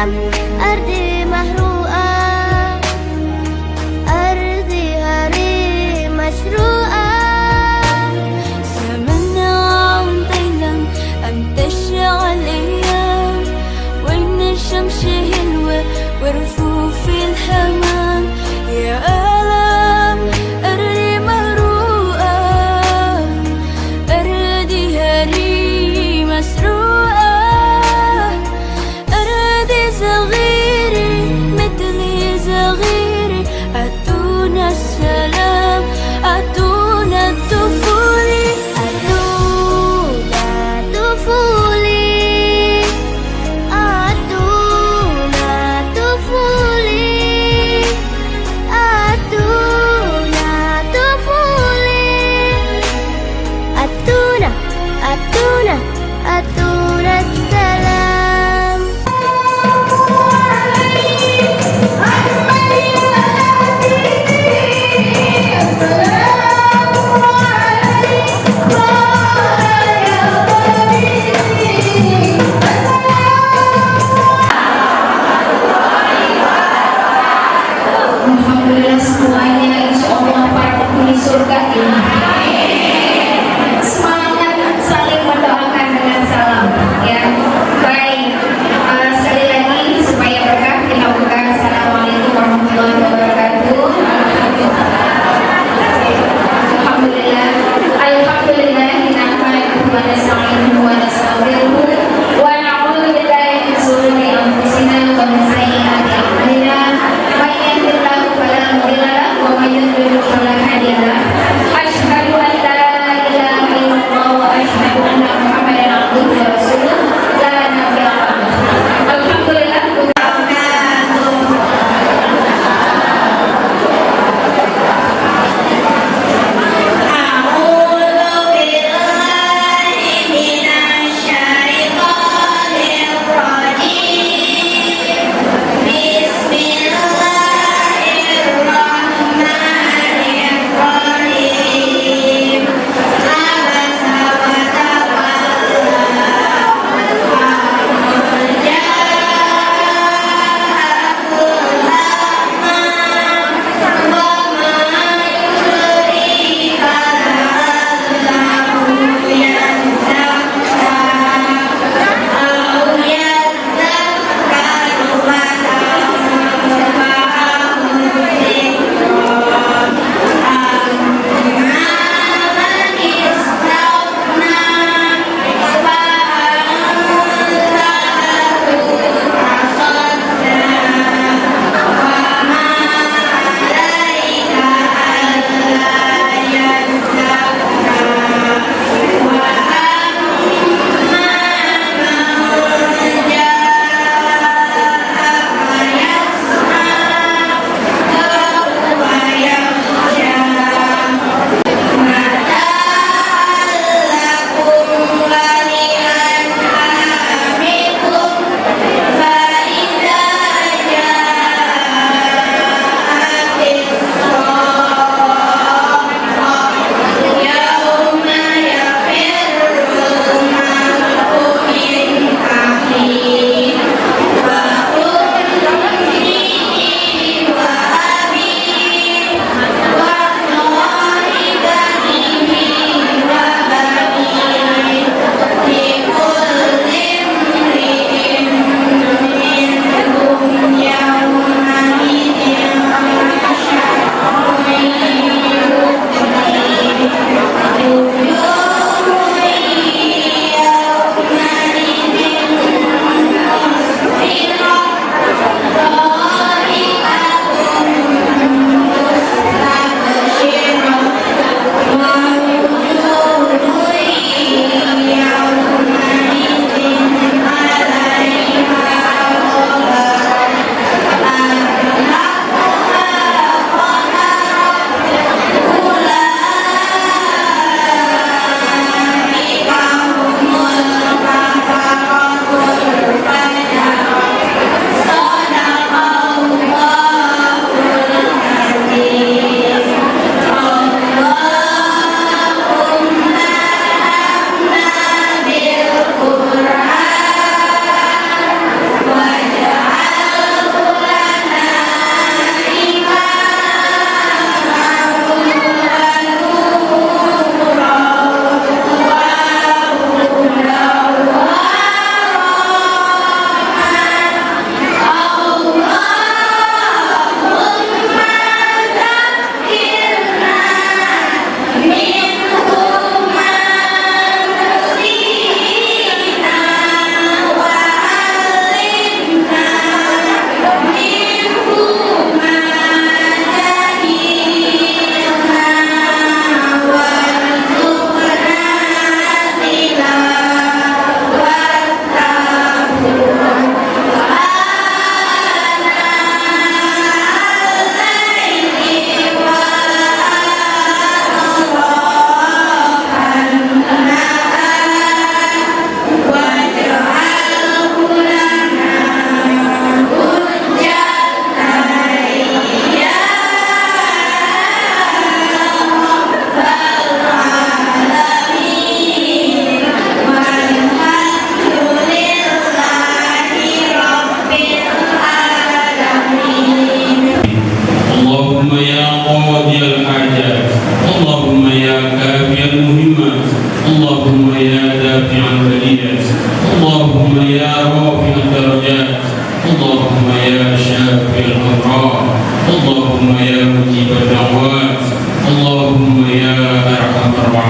عالم أرضي محروقة، أرضي هري مشروقة. زمننا عمضي لم أن تشعل الأيام، وإن الشمس حلوة ورفوف الحمام. يا عالم أرضي محروقة، أرضي هري مسروقة، أرضي صغيرة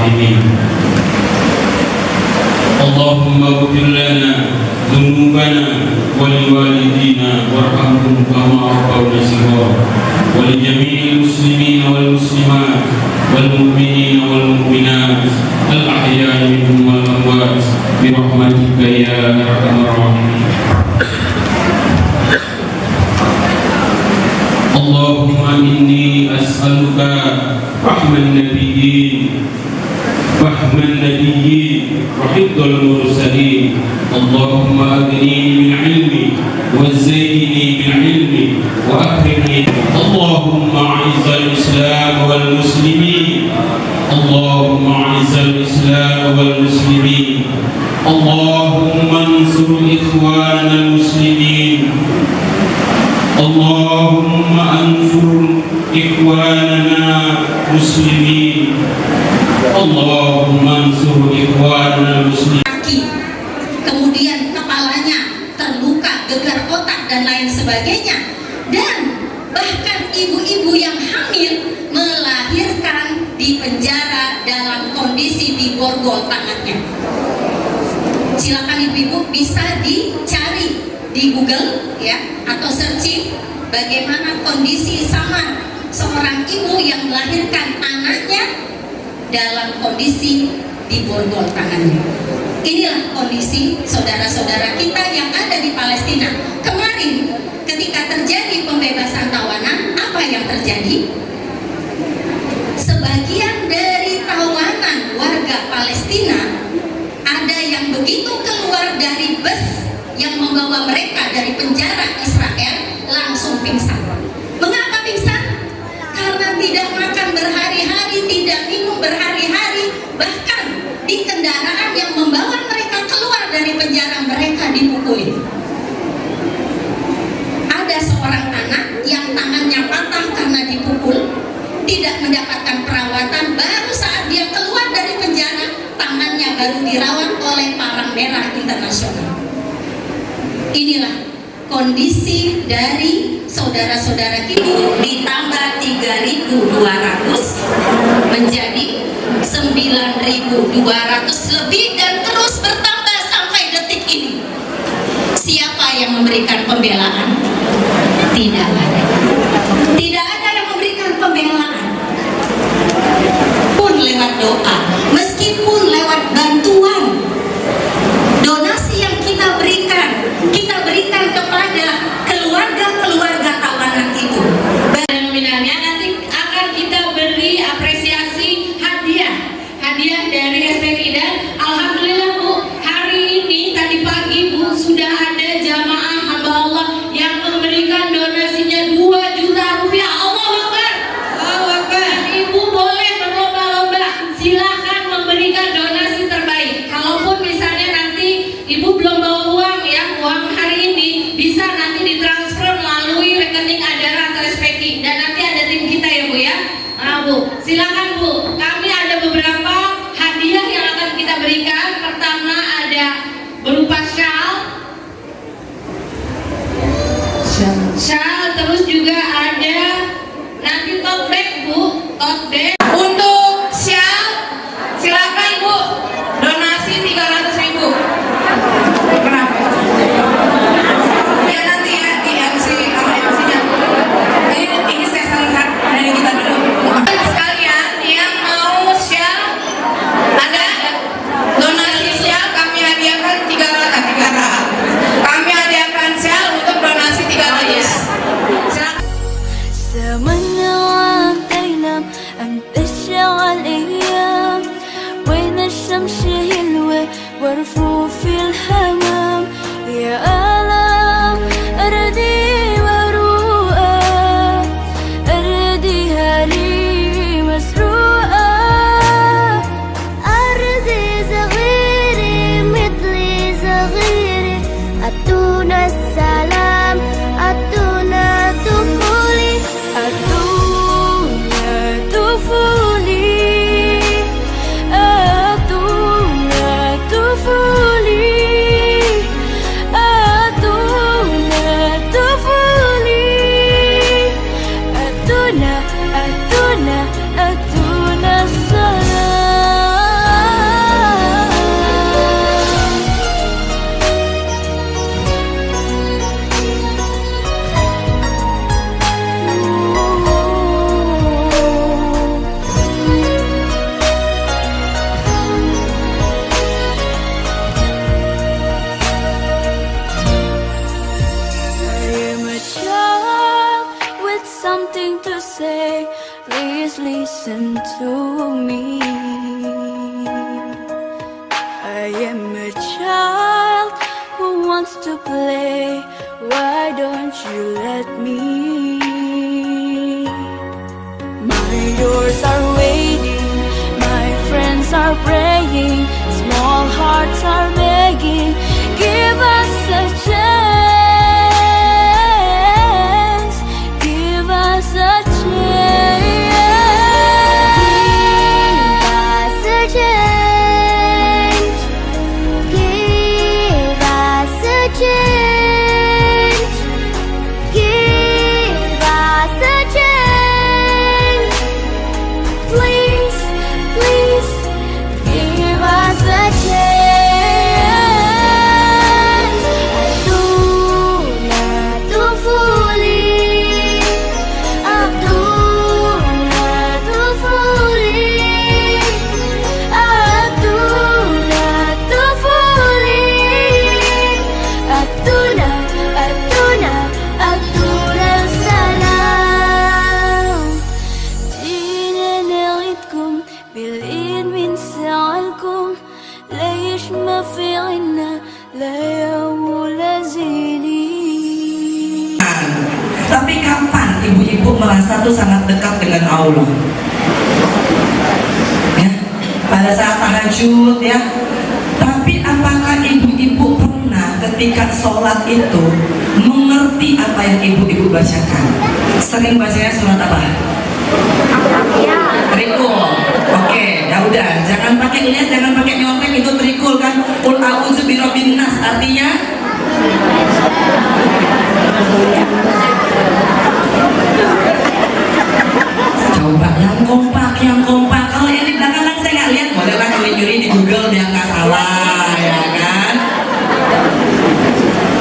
الراحمين. اللهم اغفر لنا ذنوبنا ولوالدينا وارحمهم كما ربونا صغارا، ولجميع المسلمين والمسلمات والمؤمنين والمؤمنات الأحياء منهم والأموات برحمتك يا أرحم الراحمين. اللهم إني أسألك رحم النبيين وحفظ المرسلين. اللهم أغنني من علمي وزيني من علمي وأكرمني. اللهم أعز الإسلام والمسلمين. اللهم أعز الإسلام والمسلمين. اللهم انصر إخواننا المسلمين. اللهم انصر إخواننا مسلمين. اللهم انصر إخواننا المسلمين. Kemudian kepalanya terluka, gegar otak dan lain sebagainya, dan bahkan ibu-ibu yang hamil melahirkan di penjara dalam kondisi diborgol tangannya. Silakan ibu-ibu bisa dicari di Google ya, atau searching bagaimana kondisi samar seorang ibu yang melahirkan anaknya dalam kondisi diborgol tangannya. Inilah kondisi saudara-saudara kita yang ada di Palestina. Kemarin ketika terjadi pembebasan tawanan, apa yang terjadi? Sebagian dari tawanan warga Palestina ada yang begitu keluar dari bus yang membawa mereka dari penjara Israel langsung pingsan. Mengapa pingsan? Karena tidak makan berhari-hari, tidak minum berhari-hari, bahkan di kendaraan yang membawa mereka keluar dari penjara mereka dipukuli. Ada seorang anak yang tangannya patah karena dipukul, tidak mendapatkan perawatan, baru saat dia keluar dari penjara tangannya baru dirawat oleh Palang Merah Internasional. Inilah kondisi dari saudara-saudara kita. Ditambah 3.200 menjadi 9.200 lebih dan terus bertambah sampai detik ini. Siapa yang memberikan pembelaan? Tidak ada. Tidak ada yang memberikan pembelaan. Pun lewat doa, meskipun lewat bantuan, donasi yang kita berikan kepada keluarga-keluarga tawanan itu. Nominalnya nanti akan kita beri apresiasi hadiah dari SPK. Dan alhamdulillah Bu, hari ini tadi pagi Bu sudah ada jamaah hamba Allah yang memberikan donasinya 2 juta rupiah. Allahu Akbar. Allahu Akbar. Ibu boleh berlomba-lomba, silakan memberikan donasi terbaik. Kalaupun misalnya nanti Ibu belum bawa uang ya, uang hari ini bisa nanti ditransfer melalui rekening Adara atau SPK, dan nanti ada tim kita ya Bu ya. Nah Bu, silakan Bu, kami ada beberapa hadiah yang akan kita berikan. Pertama ada berupa shawl, terus juga ada nanti tote bag Bu, tote bag. Untuk shawl silakan Bu, donasi 300.000. Kenapa? Ya nanti ya di MC sama MC-nya. Ini saya saran dari kita dulu. Sekalian yang mau shawl, ada donasi shawl kami hadiahkan 300. Kami hadiahkan shawl untuk donasi 300. Silakan. زمننا وعدينا أن تشعل أيام وين الشمس هلوة ورفوف الحمام يا آلام أردي مروءة أرديها لي مسروقة أرضي صغيري مثلي صغيري أتونا السلام أتونا طفولي أتونا طفولي أتونا طفولي أتونا طفولي أتونا السلام listen to me. I am a child who wants to play. Why don't you let me? My doors are waiting, my friends are praying, small hearts are begging, give us a chance, give us a chance. Give us a chance. Give us a chance. Please, please, give us a chance. Atuna tufuli, atuna tufuli, atuna tufuli, atuna, atuna, atuna salam. جينا نعيدكم بالإيد بنساعدكم، ليش ما في عنا لا يوم ولا زيني. Tapi kapan ibu-ibu merasa tuh sangat dekat dengan Allah? Ya, pada saat tahajud ya. Tapi apakah ibu-ibu pernah ketika sholat itu mengerti apa yang ibu-ibu bacakan? Sering bacanya surat apa? Trikul. Oke, ya udah, jangan pakai lihat, jangan pakai nyontek, itu trikul kan. Qul a'udzu birabbin nas, artinya coba yang kompak, yang kompak. Kalau yang di belakang kan saya nggak lihat, bolehlah nyuri-nyuri di Google biar nggak salah, ya kan?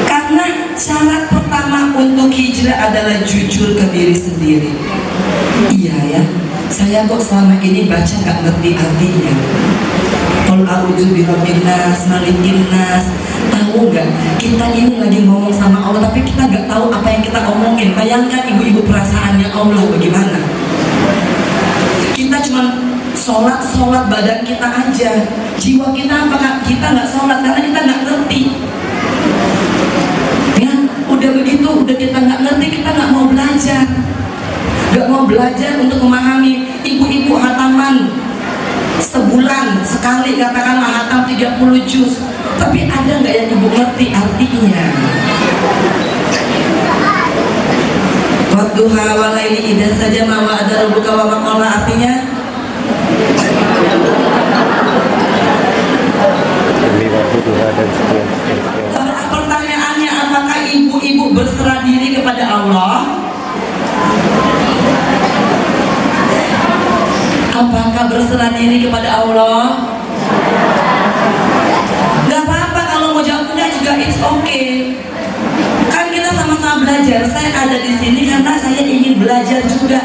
Karena syarat pertama untuk hijrah adalah jujur ke diri sendiri. Iya ya, saya kok selama ini baca nggak ngerti artinya. Qul a'udzu birabbin nas, malikin nas. Tahu nggak? Kita ini lagi ngomong sama Allah, tapi kita nggak tahu apa yang kita omongin. Bayangkan ibu-ibu perasaannya Allah bagaimana? Kita cuma sholat badan kita aja, jiwa kita apakah kita nggak sholat karena kita nggak ngerti. Ya, udah begitu, udah kita nggak ngerti, kita nggak mau belajar. Gak mau belajar untuk memahami. Ibu-ibu hataman sebulan sekali, katakanlah hatam 30 juz, tapi ada nggak yang ibu ngerti artinya? Wadduha walaili idza saja ma wa'ada rabbuka wa ma qala, artinya pertanyaannya, apakah ibu-ibu berserah diri kepada Allah? Apakah berserah diri kepada Allah? Gak apa-apa kalau mau jawab enggak juga, it's okay. Kan kita sama-sama belajar. Saya ada di sini karena saya ingin belajar juga.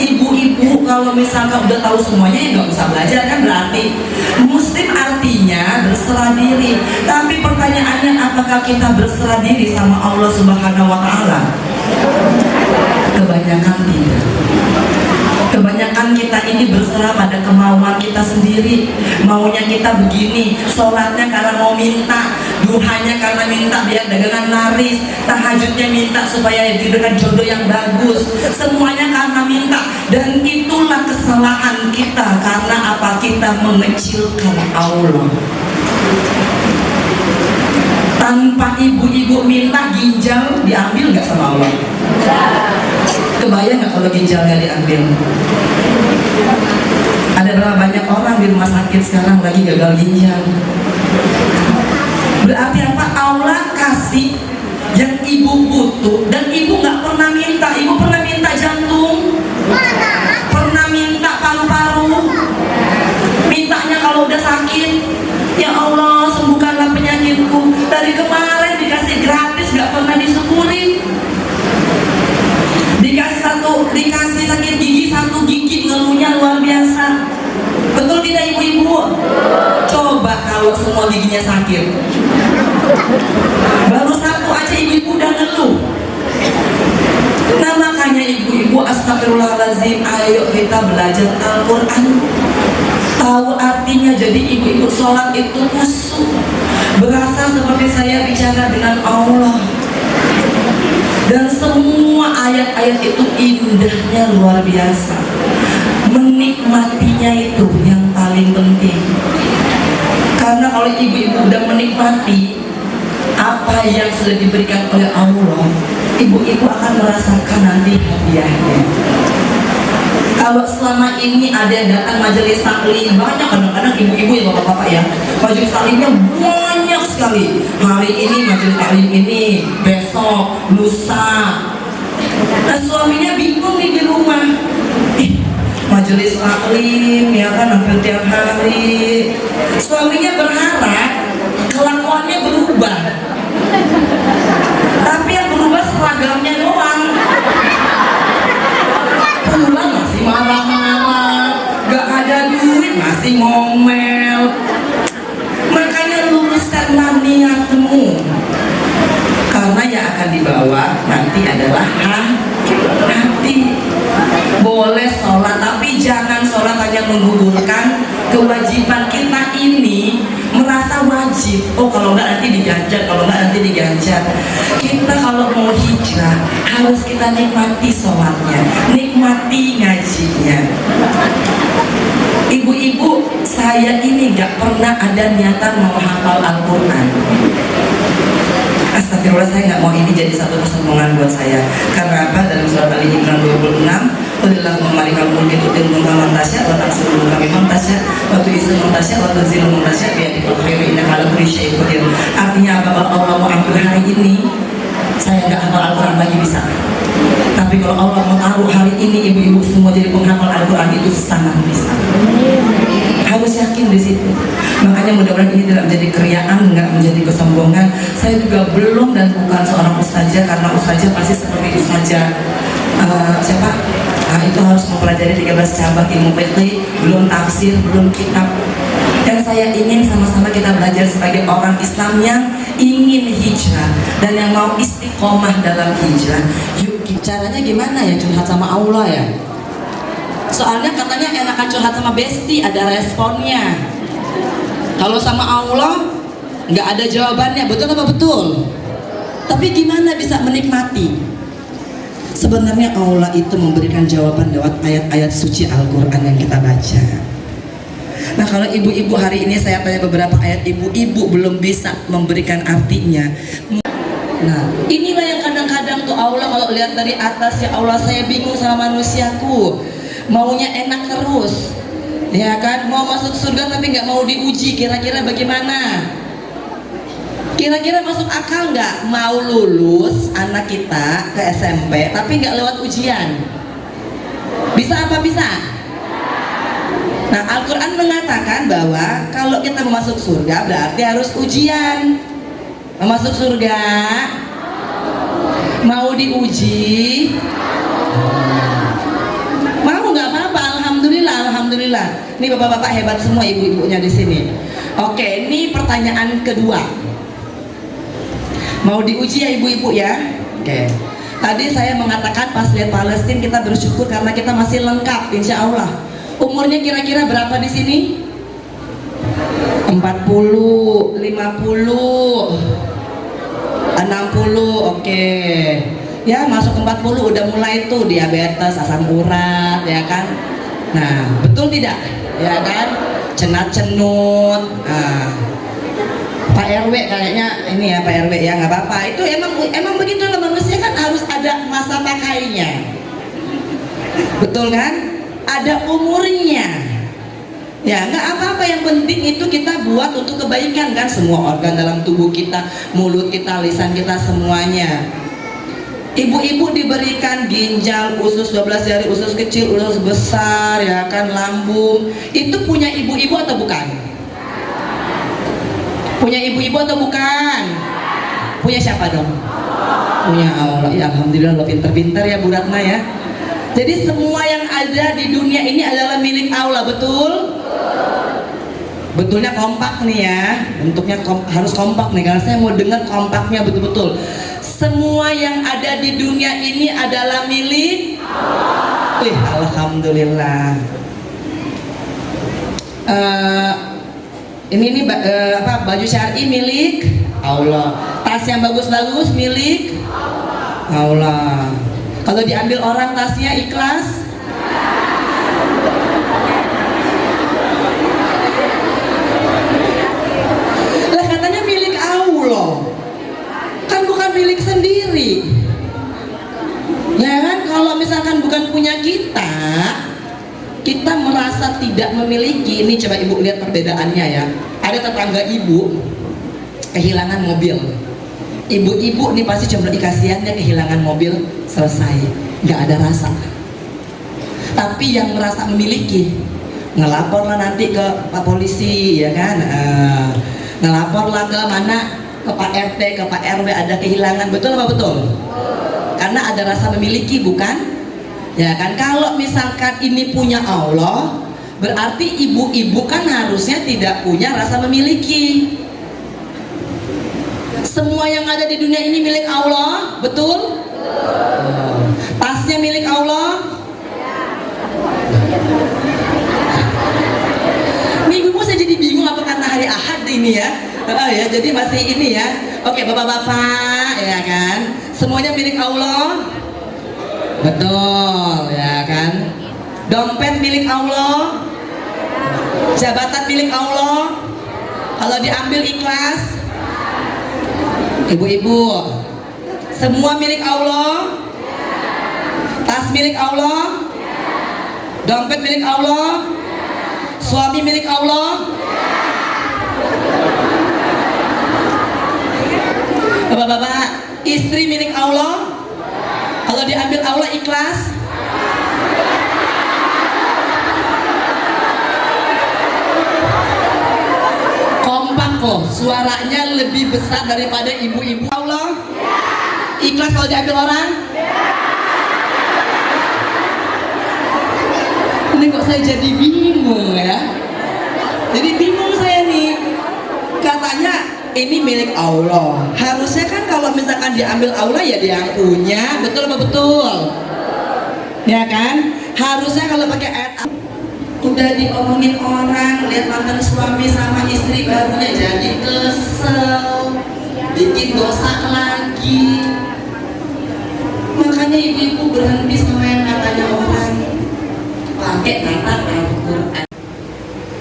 Ibu-ibu kalau misalkan udah tahu semuanya ya nggak usah belajar, kan berarti muslim artinya berserah diri. Tapi pertanyaannya, apakah kita berserah diri sama Allah Subhanahu wa Ta'ala? Kebanyakan tidak. Kebanyakan kita ini berserah pada kemauan kita sendiri. Maunya kita begini, sholatnya karena mau minta, duhanya karena minta biar dagangan laris, tahajudnya minta supaya diberikan jodoh yang bagus. Semuanya karena minta, dan itulah kesalahan kita. Karena apa? Kita mengecilkan Allah. Tanpa ibu-ibu minta, ginjal diambil nggak sama Allah? Kebayang nggak kalau ginjalnya diambil? Ada berapa banyak orang di rumah sakit sekarang lagi gagal ginjal? Berarti apa? Allah kasih yang ibu butuh, dan ibu nggak pernah minta. Ibu pernah minta jantung, pernah minta paru-paru, mintanya kalau udah sakit, ya Allah sembuhkanlah penyakitku. Dari kemarin dikasih gratis, nggak pernah disyukurin. Dikasih sakit gigi, 1 gigi ngeluhnya luar biasa. Betul tidak ibu-ibu? Coba kalau semua giginya sakit, baru 1 aja ibu-ibu udah ngeluh. Nah makanya ibu-ibu, astagfirullahaladzim, ayo kita belajar Al-Quran, tahu artinya. Jadi ibu-ibu sholat itu khusyuk, berasa seperti saya bicara dengan Allah. Dan semua ayat-ayat itu indahnya luar biasa. Menikmatinya itu yang paling penting. Karena kalau ibu-ibu udah menikmati apa yang sudah diberikan oleh Allah, ibu-ibu akan merasakan nanti hadiahnya. Kalau selama ini ada yang datang majelis taklim, banyak kadang-kadang ibu-ibu ya, bapak-bapak ya, majelis taklimnya banyak sekali. Hari ini majelis taklim ini, besok, lusa. Nah suaminya bingung nih di rumah. Majelis taklim ya kan hampir tiap hari. Suaminya berharap kelakuannya berubah, tapi yang berubah seragamnya doang. Pulang masih marah-marah, gak ada duit masih ngomel. Makanya luruskanlah niatmu, karena yang akan dibawa nanti adalah hati. Boleh sholat, tapi jangan sholat hanya menggugurkan kewajiban kita ini, merasa wajib. Oh kalau nggak nanti diganjar, kalau nggak nanti diganjar. Kita kalau mau hijrah harus kita nikmati sholatnya, nikmati ngajinya. Ibu-ibu, saya ini nggak pernah ada niatan mau hafal Al-Quran. Astagfirullah, saya nggak mau ini jadi satu kesombongan buat saya. Karena apa? Dalam surat Ali Imran 26, Qulillahumma malikal mulki tu'til mulka man tasya wa tanzi'ul mulka mimman tasya wa tu'izzu man tasya wa tuzillu man tasya biyadikal khairu innaka ala kulli syai'in qadir. Artinya apa? Kalau Allah mau ambil hari ini, saya nggak hafal Al-Quran lagi bisa. Tapi kalau Allah mau taruh hari ini ibu-ibu semua jadi penghafal Al-Quran, itu sangat bisa. Harus yakin di situ. Makanya mudah-mudahan ini tidak menjadi keriaan, nggak menjadi kesombongan. Saya juga belum dan bukan seorang ustazah, karena ustazah pasti seperti ustazah siapa? Itu harus mempelajari 13 cabang ilmu fiqih, belum tafsir, belum kitab. Yang saya ingin sama-sama kita belajar sebagai orang Islam yang ingin hijrah dan yang mau istiqomah dalam hijrah. Yuk, caranya gimana ya curhat sama Allah ya? Soalnya katanya enakan curhat sama Besti, ada responnya. Kalau sama Allah nggak ada jawabannya, betul apa betul? Tapi gimana bisa menikmati? Sebenarnya Allah itu memberikan jawaban lewat ayat-ayat suci Al-Quran yang kita baca. Nah kalau ibu-ibu hari ini saya tanya beberapa ayat, ibu-ibu belum bisa memberikan artinya. Nah inilah yang kadang-kadang tuh Allah kalau lihat dari atas, ya Allah saya bingung sama manusiaku, maunya enak terus, ya kan, mau masuk surga tapi nggak mau diuji, kira-kira bagaimana? Kira-kira masuk akal nggak mau lulus anak kita ke SMP tapi nggak lewat ujian? Bisa apa bisa? Nah Al-Quran mengatakan bahwa kalau kita mau masuk surga berarti harus ujian. Mau masuk surga, mau diuji, mau nggak apa-apa. Alhamdulillah, alhamdulillah. Ini bapak-bapak hebat semua, ibu-ibunya di sini. Oke, ini pertanyaan kedua. Mau diuji ya ibu-ibu ya? Oke. Tadi saya mengatakan pas lihat Palestina kita bersyukur karena kita masih lengkap, insya Allah. Umurnya kira-kira berapa di sini? 40, 50, 60, oke. Ya masuk 40 udah mulai tuh diabetes, asam urat, ya kan? Nah betul tidak? Ya kan? Cenat-cenut. Pak RW kayaknya ini ya Pak RW ya, nggak apa-apa. Itu emang begitu lah, manusia kan harus ada masa pakainya. Betul kan? Ada umurnya. Ya nggak apa-apa, yang penting itu kita buat untuk kebaikan kan, semua organ dalam tubuh kita, mulut kita, lisan kita, semuanya. Ibu-ibu diberikan ginjal, usus 12 jari, usus kecil, usus besar, ya kan, lambung. Itu punya ibu-ibu atau bukan? Punya ibu-ibu atau bukan? Punya siapa dong? Punya Allah. Ya alhamdulillah, lo pinter-pinter ya Bu Ratna ya. Jadi semua yang ada di dunia ini adalah milik Allah, betul? Betulnya kompak nih ya. Bentuknya harus kompak nih, karena saya mau dengar kompaknya betul-betul. Semua yang ada di dunia ini adalah milik Allah. Wih, alhamdulillah. Ini baju syar'i milik Allah. Tas yang bagus-bagus milik Allah. Kalau diambil orang tasnya ikhlas? Lah katanya milik Allah. Kan bukan milik sendiri. Ya kan, kalau misalkan bukan punya kita, kita merasa tidak memiliki. Ini coba ibu lihat perbedaannya ya. Ada tetangga ibu kehilangan mobil. Ibu-ibu nih pasti cuma dikasihannya kehilangan mobil, selesai, nggak ada rasa. Tapi yang merasa memiliki, ngelaporlah nanti ke Pak Polisi, ya kan, ngelaporlah ke mana, ke Pak RT, ke Pak RW ada kehilangan, betul apa betul? Karena ada rasa memiliki, bukan? Ya kan, kalau misalkan ini punya Allah, berarti ibu-ibu kan harusnya tidak punya rasa memiliki. Semua yang ada di dunia ini milik Allah, betul? Tasnya milik Allah. Nih ibu saya jadi bingung apa karena hari Ahad ini ya. Ya jadi masih ini ya. Oke bapak-bapak ya kan, semuanya milik Allah. Betul ya kan. Dompet milik Allah, jabatan milik Allah. Kalau diambil ikhlas. Ibu-ibu, semua milik Allah. Tas milik Allah. Dompet milik Allah. Suami milik Allah. Bapak-bapak, istri milik Allah. Kalau diambil Allah ikhlas. Kompak loh, suaranya lebih besar daripada ibu-ibu. Allah ikhlas kalau diambil orang. Ini kok saya jadi bingung ya. Jadi bingung saya nih. Katanya ini milik Allah. Harusnya kan kalau misalkan diambil Allah ya dia yang punya, betul apa betul? Ya kan? Harusnya kalau pakai ayat udah diomongin orang, lihat mantan suami sama istri barunya jadi kesel, bikin dosa lagi. Makanya ibu-ibu berhenti sama yang katanya orang, pakai kata Al-Quran.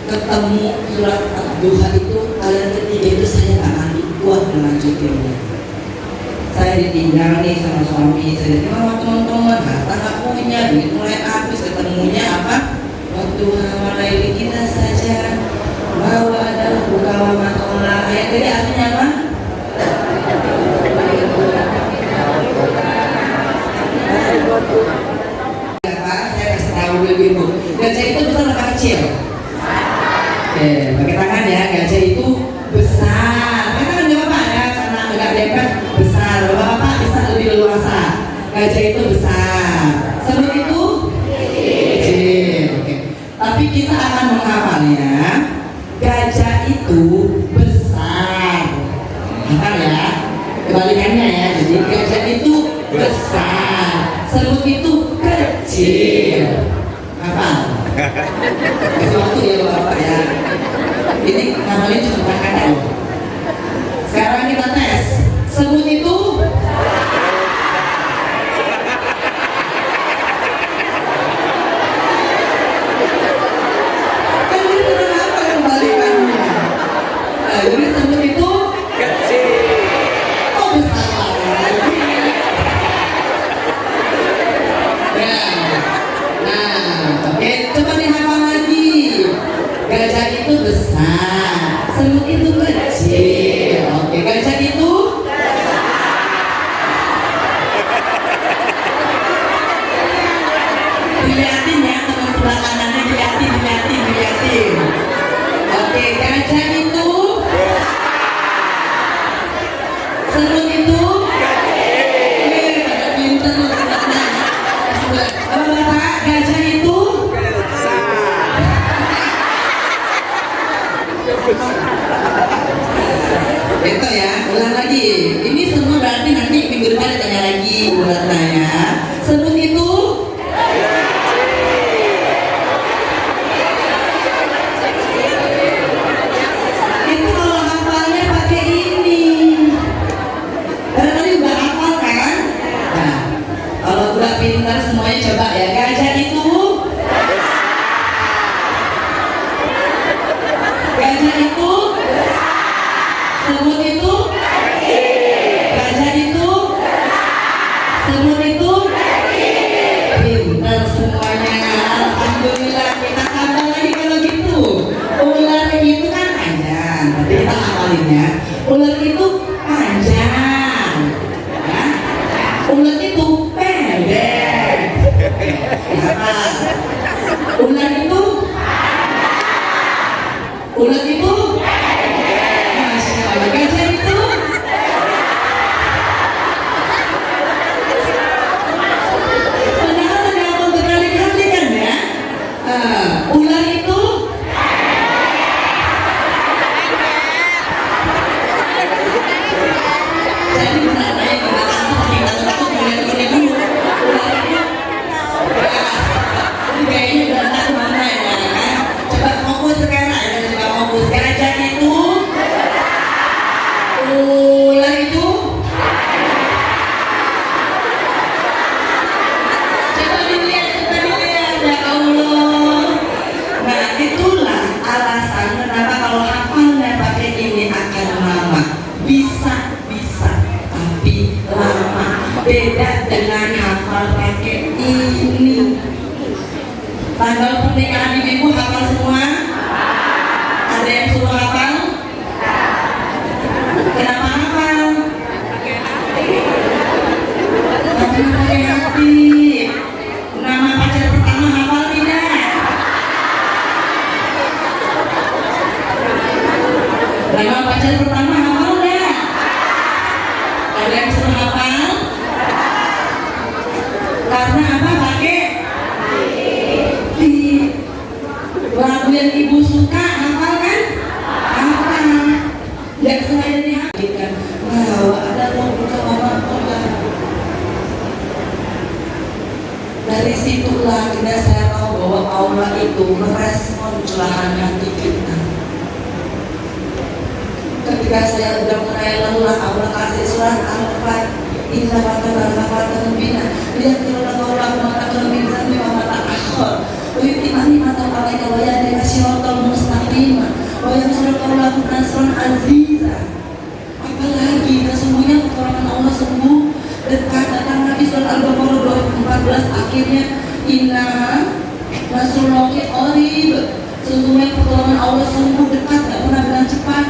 Ketemu surat Ad-Duha itu kalian ketiga itu saya gak akan kuat melanjutinnya. Saya ditinggal nih sama suami, saya ditinggal sama teman-teman, harta gak punya, duit mulai habis, ketemunya apa? Waktu hawalaili kita saja bahwa adalah buka wa matola. Ayat ini artinya apa? Ya Pak, saya kasih tahu dulu ibu. Gajah itu besar apa kecil? Pakai tangan ya. Gajah itu besar. Pakai tangan nggak apa-apa ya, karena agak dempet besar. Bapak-bapak bisa lebih leluasa. Gajah itu besar. Semut itu kecil. Tapi kita akan menghafalnya. Gajah itu besar. Hafal ya. Kebalikannya ya. Jadi gajah itu besar. Semut itu kecil. Hafal. Kasih waktu ya bapak ya. Ini namanya cuma kadang. Sekarang kita tes. Semut itu kan ini sudah apa kembalikannya? Jadi semut itu kecil. Kok besar lagi? Ya. Nah, oke, coba dihafal lagi. Apa lagi kalau gitu? Ular itu kan panjang. Nanti kita hafalin ya. Ular itu panjang. Ya. Ular itu pendek. Hafal. Ular itu Masya Allah. Gajah itu padahal ada apa berkali-kali kan ya. Ular itu jadi benar ya kita itu boleh dulu. Ular itu kayaknya benar kemana ya kan? Coba fokus sekarang, coba fokus. Gajah itu, ular itu, coba dilihat ya Allah. Nah itulah alasan kenapa kalau hafalnya pakai ini akan lama. Bisa, tapi lama. Beda dengan hafal pakai ini. Tanggal pernikahan ibu hafal semua? Ada yang suruh hafal? Kenapa hafal? Karena pakai hati. Nama pacar pertama hafal tidak? Nama pacar pertama hafal tidak? Ada yang suruh hafal? Karena apa pakai? Lagu yang ibu suka hafal kan? Hafal. Gak sengaja dihafalkan. Wow, ada buka orang orang. Dari situlah kita saya tahu bahwa Allah itu merespon curahan hati kita. Ketika saya udah mulai lelah, Allah kasih surat Al-Fatihah. Inna mata bina. Lihat kalau mata bisa mata akhir. Wiyutimani mata alaika wa yadika syiratal mustaqima wa yansuruka lahu nasran aziza. Apalagi sesungguhnya pertolongan Allah sungguh dekat. Datang Nabi surat Al-Baqarah 214 akhirnya inna nasrullahi qarib. Sesungguhnya pertolongan Allah sungguh dekat, tak pernah dengan cepat.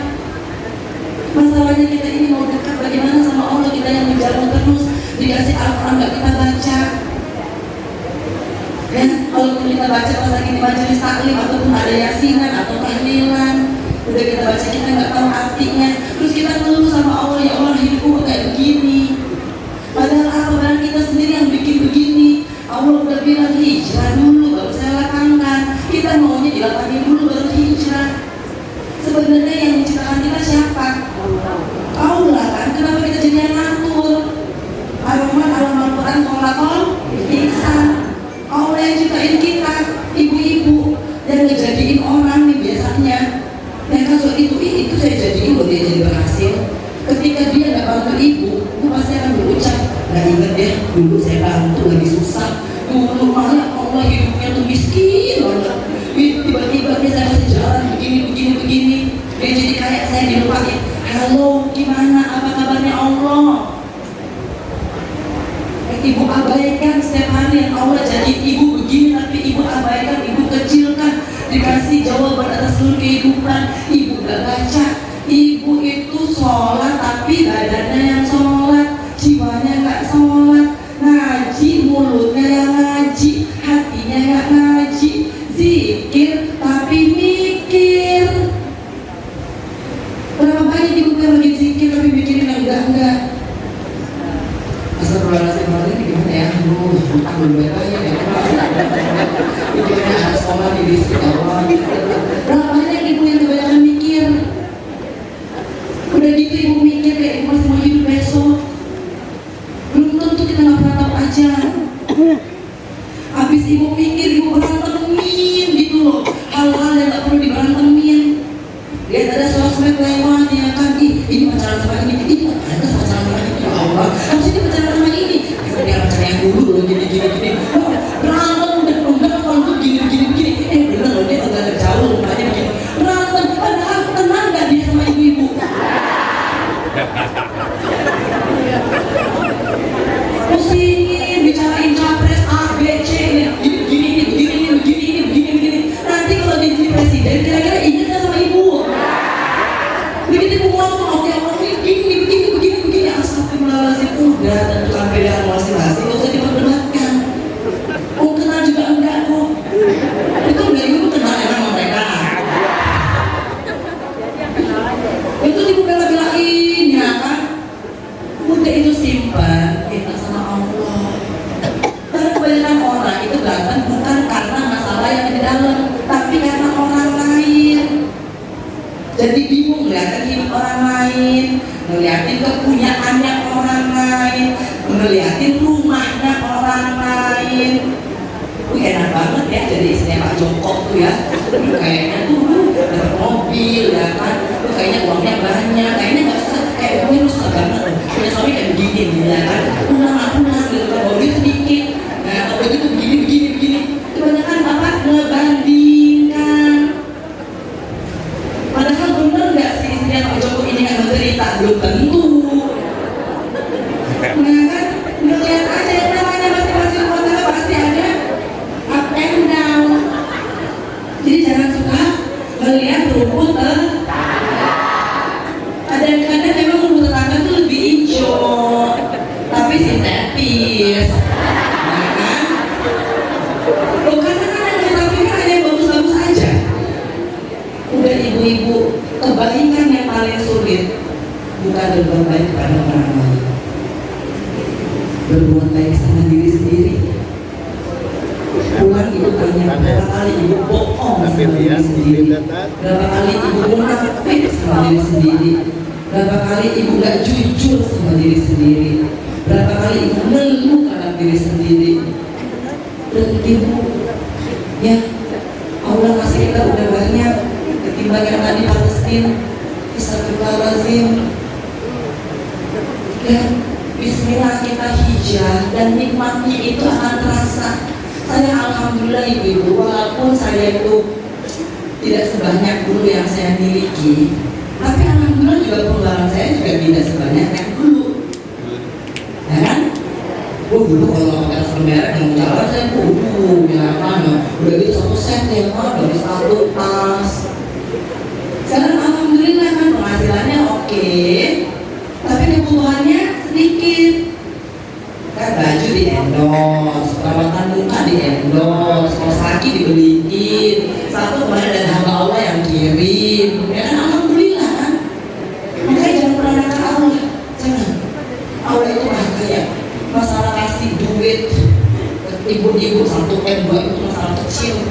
Masalahnya kita ini mau dekat bagaimana sama Allah, kita yang menjalankan terus dikasih Al-Quran gak kita baca. Ya, kalau kita baca pas lagi di majelis taklim ataupun ada yasinan atau tahlilan, udah kita baca kita nggak tahu artinya, terus kita ngeluh sama Allah, ya Allah hidupku kayak begini. Padahal apa barang kita sendiri yang bikin begini. Allah udah bilang hijrah dulu baru saya lakukan. Kita maunya dilapangin dulu baru hijrah. Sebenarnya yang menciptakan kita siapa? Allah kan. Kenapa kita jadi yang ngatur? Ar-Rahman Al-Quran Qolakol Ihsan. Allah yang ciptain kita, ibu-ibu dan ngejadiin orang nih biasanya. Yang kasus itu saya jadiin loh, dia jadi berhasil. Ketika dia nggak bantu ibu, itu pasti akan berucap, nggak inget ya dulu saya bantu lagi susah, dulu malah Allah hidupnya tuh miskin banget. Tiba-tiba dia saya masih jalan begini. Dia jadi kayak saya dilupain. Halo, gimana? Apa kabarnya Allah? Ibu abaikan setiap hari yang Allah jadi ibu begini, tapi ibu abaikan, ibu kecilkan, dikasih jawaban atas seluruh kehidupan. Ibu gak baca, ibu itu sholat tapi badannya yang sholat, jiwanya gak sholat, ngaji mulutnya yang ngaji, hatinya gak ngaji, zikir tapi mikir. Berapa banyak ibu yang lagi zikir tapi mikirin yang enggak. Astagfirullahaladzim, ini gimana ya? Utang belum bayar ya. Itu anak sekolah di distrik awal. Berapa banyak ibu yang kebanyakan mikir? Udah gitu ibu mikir kayak ibu masih mau hidup besok. Belum tentu kita nggak pernah tahu aja. Habis ibu mikir, ibu berantemin gitu loh. Hal-hal yang nggak perlu diberantemin. Lihat ada sosmed lewat ya kan, ini pacaran sama ini ada pacaran sama ini, ya Allah. Habis ini pacaran sama ini, dia pacaran yang dulu loh, gini. Berantem udah enggak kalau tuh gini. Bener loh, dia agak jauh rupanya begini. Berantem, padahal tenang gak dia sama ibu-ibu? Pusingin, bicarain capres A, B, C, begini. udah tentukan pilihan masing-masing, nggak usah diperdebatkan. Oh kenal juga enggak kok. Itu dari dulu kenal emang sama mereka. Itu dibela-belain ya kan. Udah itu simpan, minta sama Allah. Karena kebanyakan orang itu datang bukan karena masalah yang di dalam, tapi karena orang lain. Jadi bingung ngeliatin hidup orang lain, ngeliatin kepunyaannya orang lain, ngeliatin rumahnya orang lain. Enak banget ya jadi istrinya Pak Joko tuh ya. Kayaknya tuh dapat mobil ya kan, kayaknya uangnya banyak, kayaknya nggak susah, kayak uangnya susah banget. Punya suami kayak begini ya kan, pulang gitu kan, mobil sedikit, nah kalau begitu begini. Kebanyakan bapak ngebandingkan. Padahal bener nggak sih istrinya Pak Joko ini nggak menderita? Belum tentu. Nah kan, udah lihat aja yang namanya masing-masing rumah tangga pasti ada up and down. Jadi jangan suka melihat rumput kadang-kadang memang rumput tetangga tuh lebih hijau, tapi sintetis. Nah kan? Loh karena kan yang kita pikir hanya yang bagus-bagus aja. Udah ibu-ibu, kebaikan yang paling sulit bukan berbuat baik kepada orang lain, berbuat baik sama diri sendiri. Pulang ibu tanya berapa kali ibu bohong sama diri sendiri, berapa kali ibu munafik sama diri sendiri, berapa kali ibu gak jujur sama diri sendiri, berapa kali ibu ngeluh terhadap diri sendiri. Dan ibu ya Allah kasih kita udah banyak ketimbang yang tadi Palestina. Astagfirullahaladzim ya, bismillah kita hijrah dan nikmatnya itu akan terasa. Saya alhamdulillah ibu-ibu, walaupun saya itu tidak sebanyak dulu yang saya miliki, tapi alhamdulillah juga pengeluaran saya juga tidak sebanyak yang dulu ya kan. Dulu kalau pakai tas merek yang jalan saya ya kan, udah gitu satu set ya kan, dari satu tas. Sekarang alhamdulillah kan penghasilannya oke, tapi kebutuhannya sedikit. Kan baju di endorse, perawatan muka di endorse, kaos kaki dibeliin, satu kemarin ada hamba Allah yang kirim, ya kan alhamdulillah kan. Makanya jangan pernah nakal Allah, jangan. Allah itu maha kaya. Masalah kasih duit ibu-ibu 1M 2 itu masalah kecil.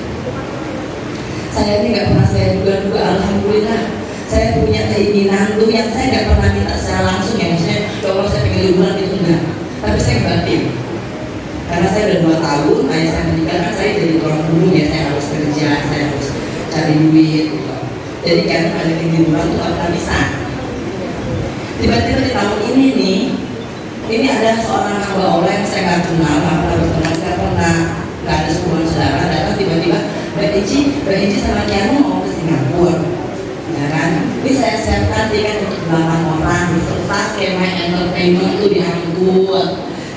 Saya ini nggak pernah saya duga-duga, alhamdulillah. Saya punya keinginan tuh yang saya nggak pernah minta secara langsung ya, maksudnya kalau saya pengen liburan itu enggak. Tapi saya batin, karena saya udah 2 tahun, ayah saya meninggal kan saya jadi orang dulu ya, saya harus kerja, saya harus cari duit gitu. Jadi karena ada liburan tuh gak bisa. Tiba-tiba di tahun ini nih, ini ada seorang hamba Allah yang saya nggak kenal, nggak pernah berteman, nggak ada hubungan saudara, datang tiba-tiba Mbak Iji sama Kianu mau ke Singapura. Ya kan, ini saya siapkan tiket untuk 8 orang beserta kemah entertainment itu diangkut,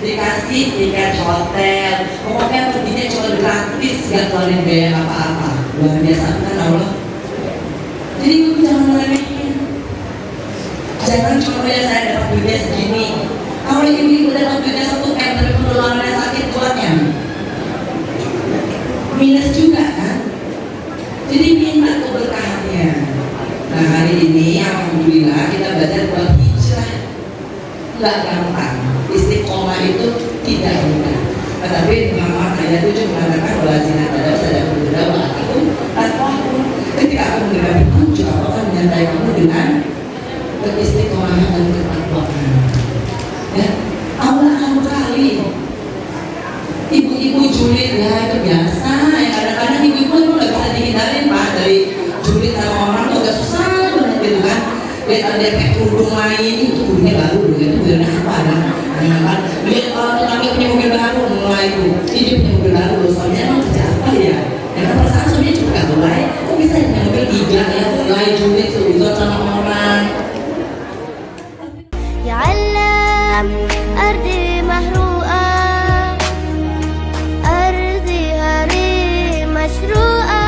dikasih tiket hotel, pokoknya perginya cuma gratis, gak keluarin biaya apa-apa. Luar biasa kan Allah. Jadi ibu jangan meremehin, jangan cuma ya saya dapat duitnya segini. Kalau ibu dapat duitnya 1M tapi pengeluarannya sakit 2M, minus juga kan. Jadi minta keberkahannya. Nah hari ini alhamdulillah kita belajar buat hijrah. Nggak gampang, istiqomah itu tidak mudah. Tetapi Muhammad ayat 7 mengatakan bahwa zina pada sadar berbeda waktu takwamu. Ketika aku menerima petunjuk, aku akan menyertai kamu dengan keistiqomahan dan ketakwaan. Ya, Allah akan bekali. Ibu-ibu julid ya itu biasa. Ya kadang-kadang ibu-ibu itu nggak bisa dihindarin pak dari julid sama orang tuh agak susah banget gitu kan. Lihat ada pakai kerudung lain, itu kerudungnya baru loh, itu kerudungnya apa kan? Kan lihat tetangga punya mobil baru mulai itu, dia punya mobil baru loh, soalnya emang kerja apa ya? Ya kan perasaan suaminya cuma gak mulai, kok bisa punya mobil 3 ya, mulai julid suzon sama orang. يا علام أرضي محروقة أرضي هري مشروقة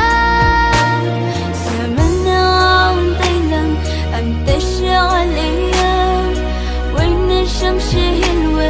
سمنا عمطينا أم تشعل أيام وين الشمس حلوة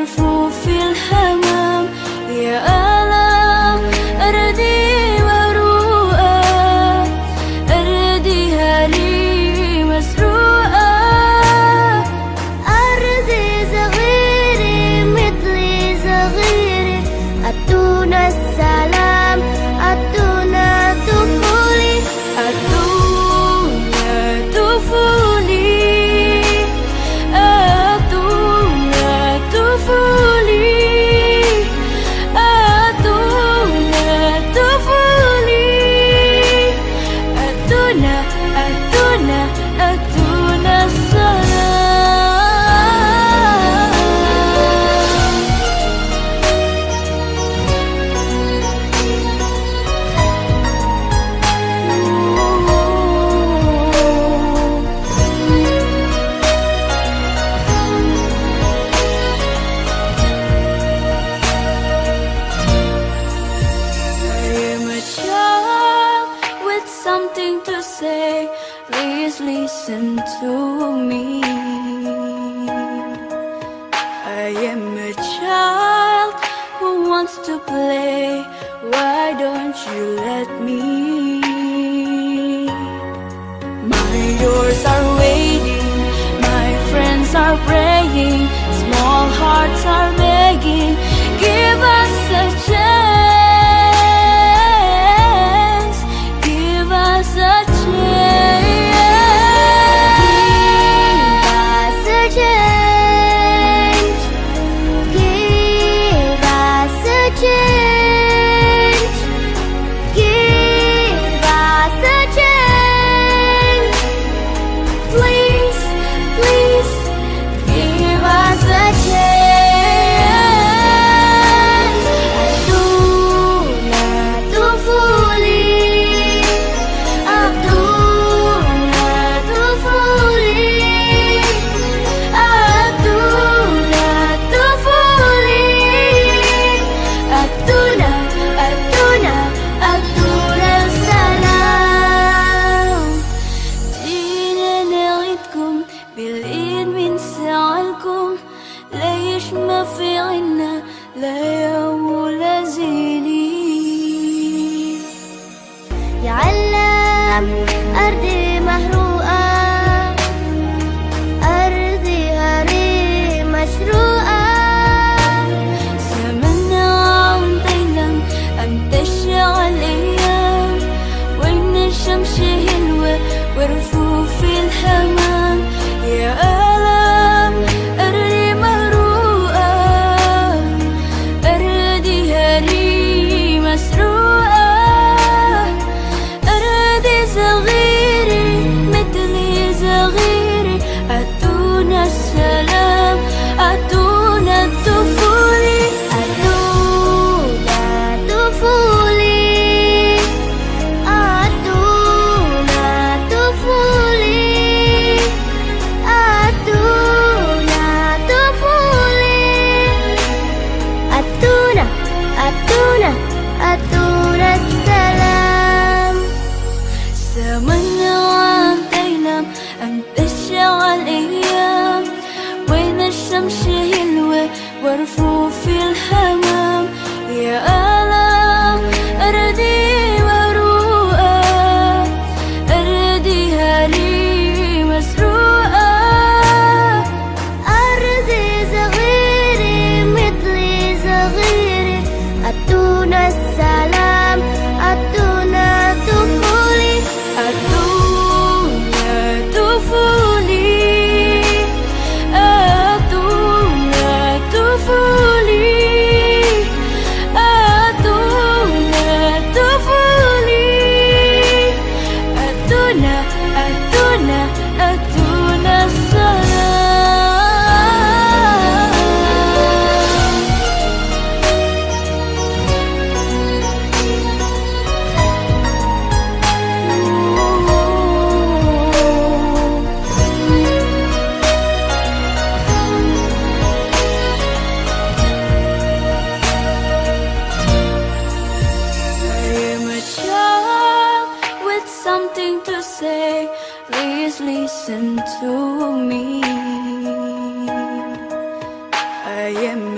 يرفو في الحمام يا ألم أردي مروءة أردي هاري مسروقة أرضي صغيري مثلي صغيري أتونا السلام أتونا طفولي أتونا طفولي أتونا طفولي أتونا طفولي أتونا أتونا أتونا السلام I am a child with something to say. Please listen to me. I am a child who wants to play. Why don't you let me? My doors are waiting, my friends are praying, small hearts are begging, give us a chance, give us a chance. Give us a chance. Give us a chance. Please, please, Give us a chance.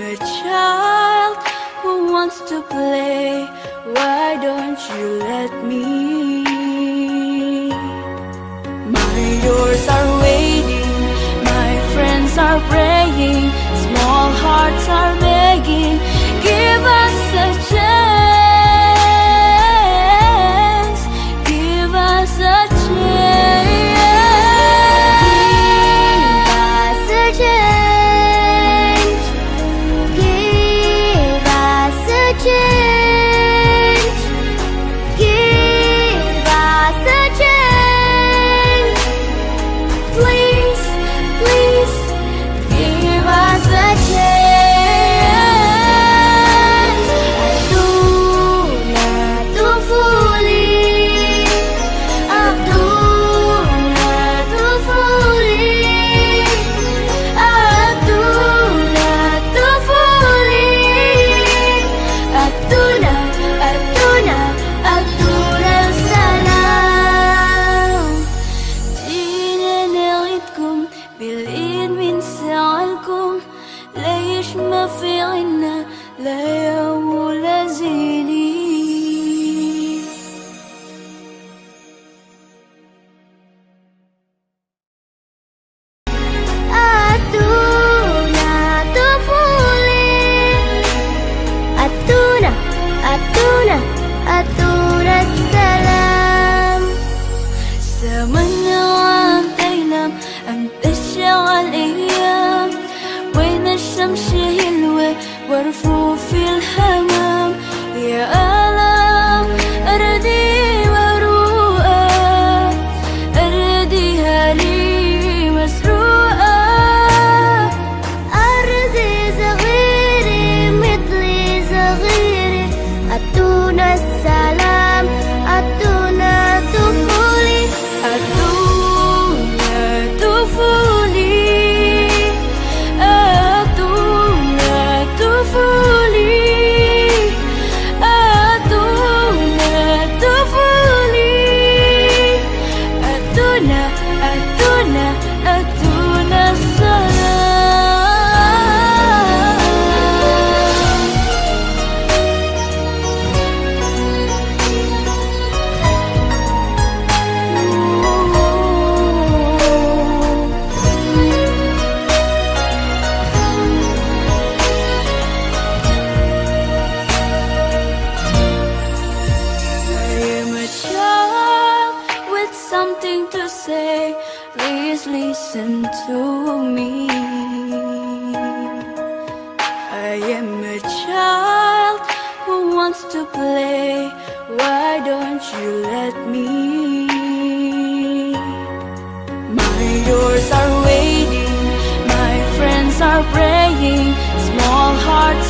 a child who wants to play. Why don't you let me? My doors are waiting, my friends are praying, small hearts are begging, give us a chance, give us a chance. Give us a chance. Give us a chance. Please, please, give us a chance. Aduna tufuli, Aduna tufuli, Aduna tufuli, Aduna, Aduna, Aduna salam. جينا نعيدكم بالإيد بنسألكم ليش ما في عنا لا يوم ولا زيني. Aduna tufuli, Aduna, Aduna, Aduna salam. زمن عام تينام أم تشعل أيام وين الشمس هلوة ورفوف الحمام يا آلام أردي مروءة أرديها لي مسروقة أرضي صغيري مثلي صغيري أدونا السلام أدونا طفولي أدونا طفولي أدونا طفولي أدونا طفولي أدونا أدونا أدونا السلام. I am a child with something to say. Please listen to me. I am a child who wants to play. Why don't you let me? My doors are waiting, my friends are praying, small hearts